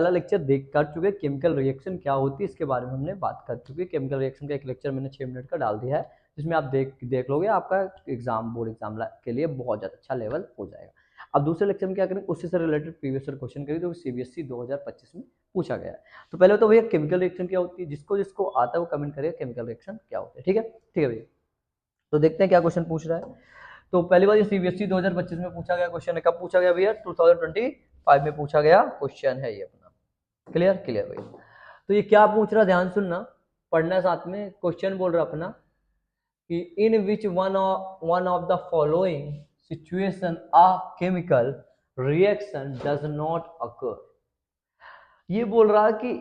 पहला लेक्चर देख कर चुके, केमिकल रिएक्शन क्या होती है इसके बारे में हमने बात कर चुके। केमिकल रिएक्शन का एक लेक्चर मैंने 6 मिनट का डाल दिया है, जिसमें आप देख लोगे, आपका एग्जाम बोर्ड एग्जाम के लिए बहुत ज़्यादा अच्छा लेवल हो जाएगा। अब दूसरे लेक्चर में क्या करेंगे, उससे से रिलेटेड प्रीवियस ईयर क्वेश्चन करेंगे जो सीबीएसई 2025 में पूछा गया है। तो पहले तो भैया केमिकल रिएक्शन क्या होती है, जिसको जिसको आता है वो कमेंट करेगा केमिकल रिएक्शन क्या होता है। ठीक है, ठीक है भैया। तो देखते हैं क्या क्वेश्चन पूछ रहा है। तो पहली बार ये सीबीएसई 2025 में पूछा गया क्वेश्चन है। कब पूछा गया भैया? 2025 में पूछा गया क्वेश्चन है ये अपना। क्लियर क्लियर भैया। तो ये क्या पूछ रहा, ध्यान सुनना, पढ़ना साथ में। क्वेश्चन बोल रहा अपना कि in which one of the following situation a chemical reaction does not occur. ये बोल रहा है कि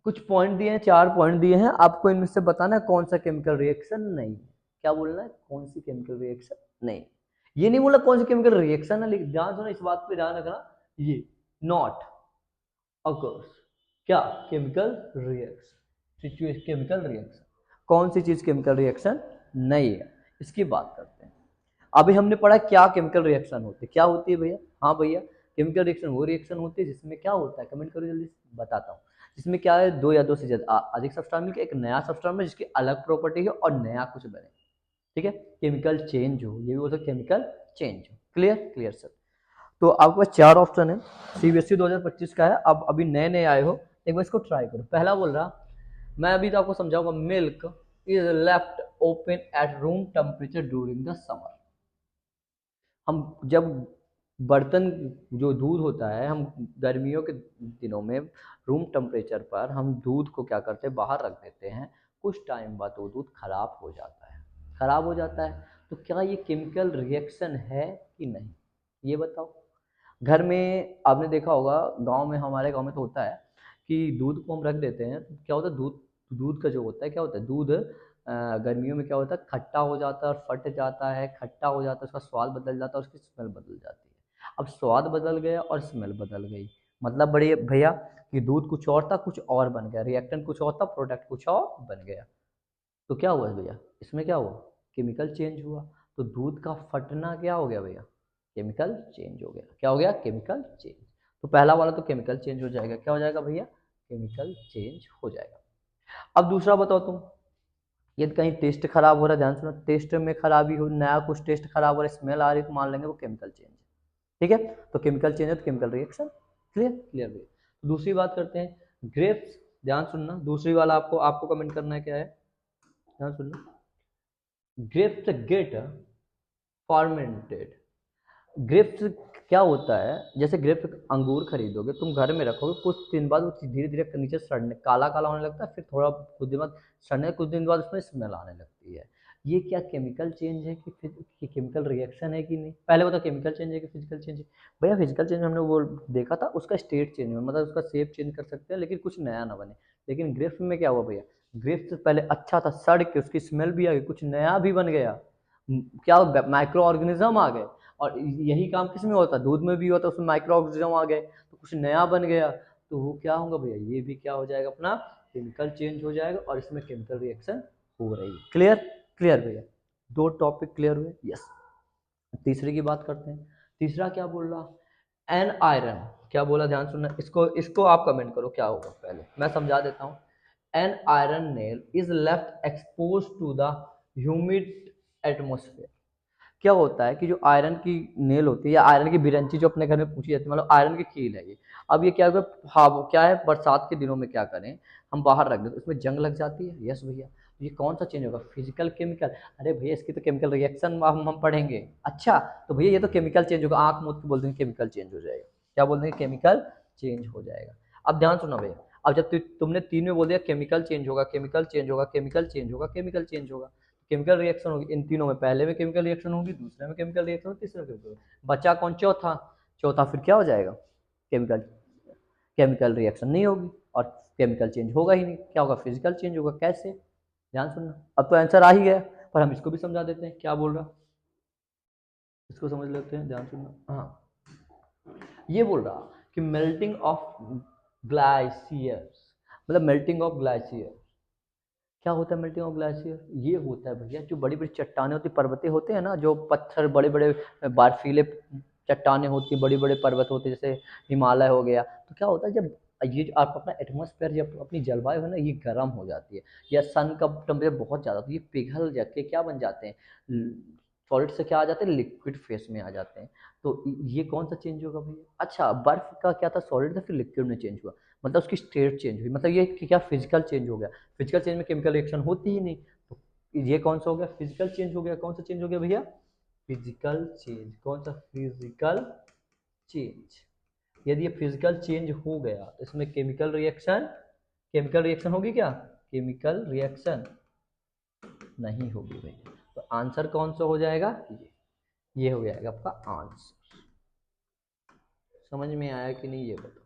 कुछ पॉइंट दिए हैं, 4 पॉइंट दिए हैं, आपको इनमें से बताना है कौन सा केमिकल रिएक्शन नहीं है। क्या बोलना है? कौन सी केमिकल रिएक्शन नहीं। ये नहीं बोला कौन सी केमिकल रिएक्शन है, लेकिन ध्यान सुना, इस बात पे ध्यान रखना, ये नॉट अकर्स क्या chemical reaction, situation chemical reaction, कौन सी चीज केमिकल रिएक्शन नहीं है, इसकी बात करते हैं। अभी हमने पढ़ा क्या केमिकल रिएक्शन होती है, क्या होती है भैया? हाँ भैया, केमिकल रिएक्शन वो रिएक्शन होती है जिसमें क्या होता है, कमेंट करो जल्दी, बताता हूँ। जिसमें क्या है, दो या दो से ज्यादा अधिक सब्सटेंस मिलकर एक नया सब्सटेंस में जिसकी अलग प्रॉपर्टी है और नया कुछ बने। ठीक है, केमिकल चेंज हो, ये भी बोल सकते केमिकल चेंज हो। Clear clear sir. तो आपके पास 4 ऑप्शन है, सीबीएसई 2025 का है। अब अभी नए नए आए हो, एक बार इसको ट्राई करो। पहला बोल रहा, मैं अभी तो आपको समझाऊंगा, milk is left open at room temperature during the summer. हम जब बर्तन जो दूध होता है, हम गर्मियों के दिनों में रूम टेम्परेचर पर हम दूध को क्या करते हैं, बाहर रख देते हैं। कुछ टाइम बाद वो दूध खराब हो जाता है, खराब हो जाता है। तो क्या ये केमिकल रिएक्शन है कि नहीं, ये बताओ। घर में आपने देखा होगा, गांव में, हमारे गांव में तो होता है कि दूध को हम रख देते हैं, तो क्या होता है, दूध दूध का जो होता है, क्या होता है, दूध गर्मियों में क्या होता है, खट्टा हो जाता है और फट जाता है, खट्टा हो जाता है, उसका स्वाद बदल जाता है, उसकी स्मेल बदल जाती है। अब स्वाद बदल गया और स्मेल बदल गई, मतलब बड़े भैया कि दूध कुछ और था, कुछ और बन गया, रिएक्टेंट कुछ और था, प्रोडक्ट कुछ और बन गया। तो क्या हुआ भैया, इसमें क्या हुआ, केमिकल चेंज हुआ। तो दूध का फटना क्या हो गया भैया, केमिकल चेंज हो गया। क्या हो गया, केमिकल चेंज। तो पहला वाला तो केमिकल चेंज हो जाएगा, क्या हो जाएगा भैया, केमिकल चेंज हो जाएगा। अब दूसरा बताओ तुम, यदि कहीं टेस्ट खराब हो रहा है, ध्यान सुनो, टेस्ट में खराबी हो, नया कुछ टेस्ट खराब हो रहा है, स्मेल आ रही है, तो मान लेंगे वो केमिकल चेंज है। ठीक है, तो केमिकल चेंज है तो केमिकल रिएक्शन। क्लियर क्लियर भैया। तो दूसरी बात करते हैं, ग्रेप्स, ध्यान सुनना, दूसरी वाला आपको आपको कमेंट करना है, क्या है, ध्यान सुनना। Grapes gate fermented. ग्रेप्स क्या होता है, जैसे ग्रेप्स अंगूर खरीदोगे तुम, घर में रखोगे, कुछ दिन बाद वो धीरे धीरे नीचे सड़ने, काला काला होने लगता है, फिर थोड़ा कुछ दिन बाद सड़ने, कुछ दिन बाद उसमें स्मेल आने लगती है। ये क्या केमिकल चेंज है कि केमिकल रिएक्शन है कि नहीं? पहले बताओ, केमिकल चेंज है कि फिजिकल चेंज है? भैया फिजिकल चेंज हमने वो देखा था, उसका स्टेट चेंज हुआ, मतलब उसका शेप चेंज कर सकते हैं, लेकिन कुछ नया ना बने। लेकिन ग्रेप्स में क्या हुआ भैया, ग्रेप्स पहले अच्छा था, सड़ के उसकी स्मेल भी आ गई, कुछ नया भी बन गया। क्या, माइक्रो ऑर्गेनिज्म आ गए। और यही काम किस में होता है, दूध में भी होता है, उसमें माइक्रो ऑर्गेनिज्म आ गए, तो कुछ नया बन गया। तो वो क्या होगा भैया, ये भी क्या हो जाएगा अपना, केमिकल चेंज हो जाएगा, और इसमें केमिकल रिएक्शन हो रही है। क्लियर क्लियर भैया, 2 टॉपिक क्लियर हुए। यस, तीसरे की बात करते हैं। तीसरा क्या बोल रहा, एन आयरन, क्या बोला, ध्यान सुनना, इसको इसको आप कमेंट करो क्या होगा, पहले मैं समझा देता हूँ। An iron nail is left expose to the humid atmosphere. क्या होता है कि जो आयरन की नेल होती है या आयरन की बिरंची जो अपने घर में पूछी जाती है, मतलब आयरन की कील है ये। अब ये क्या होगा, हाँ वो क्या है, बरसात के दिनों में क्या करें, हम बाहर रख दें तो उसमें जंग लग जाती है। यस भैया, ये कौन सा चेंज होगा, फिजिकल केमिकल? अरे भैया इसकी तो केमिकल रिएक्शन हम पढ़ेंगे। अच्छा, तो भैया ये तो केमिकल चेंज होगा, आंख मूंद के बोल देंगे केमिकल चेंज हो जाएगा। क्या बोल देंगे, केमिकल चेंज हो जाएगा। अब ध्यान सुनो भैया, अब जब तुमने 3 में बोल दिया केमिकल चेंज होगा, केमिकल चेंज होगा, केमिकल चेंज होगा, केमिकल चेंज होगा, केमिकल रिएक्शन होगी इन तीनों में, पहले में केमिकल रिएक्शन होगी, दूसरे में केमिकल रिएक्शन होगी, तीसरे में केमिकल, बचा कौन, चौथा। चौथा फिर क्या हो जाएगा, केमिकल केमिकल रिएक्शन नहीं होगी और केमिकल चेंज होगा ही नहीं, क्या होगा, फिजिकल चेंज होगा। कैसे, ध्यान सुनना, अब तो आंसर आ ही गया, पर हम इसको भी समझा देते हैं, क्या बोल रहा, इसको समझ लेते हैं, ध्यान सुनना। हाँ, ये बोल रहा कि मेल्टिंग ऑफ ग्लाइशियर्स, मतलब मेल्टिंग ऑफ ग्लाइशियर। क्या होता है मेल्टिंग ऑफ ग्लेशियर, ये होता है भैया जो बड़ी बड़ी चट्टाने होती, पर्वतें होते हैं ना, जो पत्थर बड़े बड़े बर्फीले चट्टाने होती, बड़ी बड़े पर्वत होते, जैसे हिमालय हो गया, तो क्या होता है जब ये जो आप अपना एटमॉस्फेयर, जब अपनी जलवायु है ना, ये गर्म हो जाती है, या सन का टेम्परेचर बहुत ज़्यादा, तो ये पिघल जाके क्या बन जाते हैं, सॉलिड से क्या आ जाते हैं, लिक्विड फेस में आ जाते हैं। तो ये कौन सा चेंज होगा भैया? अच्छा, बर्फ का क्या था, सॉलिड था, फिर लिक्विड में चेंज हुआ, मतलब उसकी स्टेट चेंज हुई, मतलब ये कि क्या फिजिकल चेंज हो गया। फिजिकल चेंज में केमिकल रिएक्शन होती ही नहीं, तो ये कौन सा हो गया, फिजिकल चेंज हो गया। कौन सा चेंज हो गया भैया? Physical change. कौन सा? Physical change. यदि ये फिजिकल चेंज हो गया तो इसमें केमिकल रिएक्शन होगी क्या? केमिकल रिएक्शन नहीं होगी भैया। तो आंसर कौन सा हो जाएगा? ये हो जाएगा आपका आंसर। समझ में आया कि नहीं ये बताओ?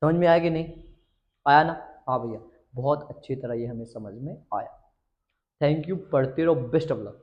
समझ में आया कि नहीं आया ना? हाँ भैया, बहुत अच्छी तरह ये हमें समझ में आया। थैंक यू, पढ़ते रहो, बेस्ट ऑफ लक।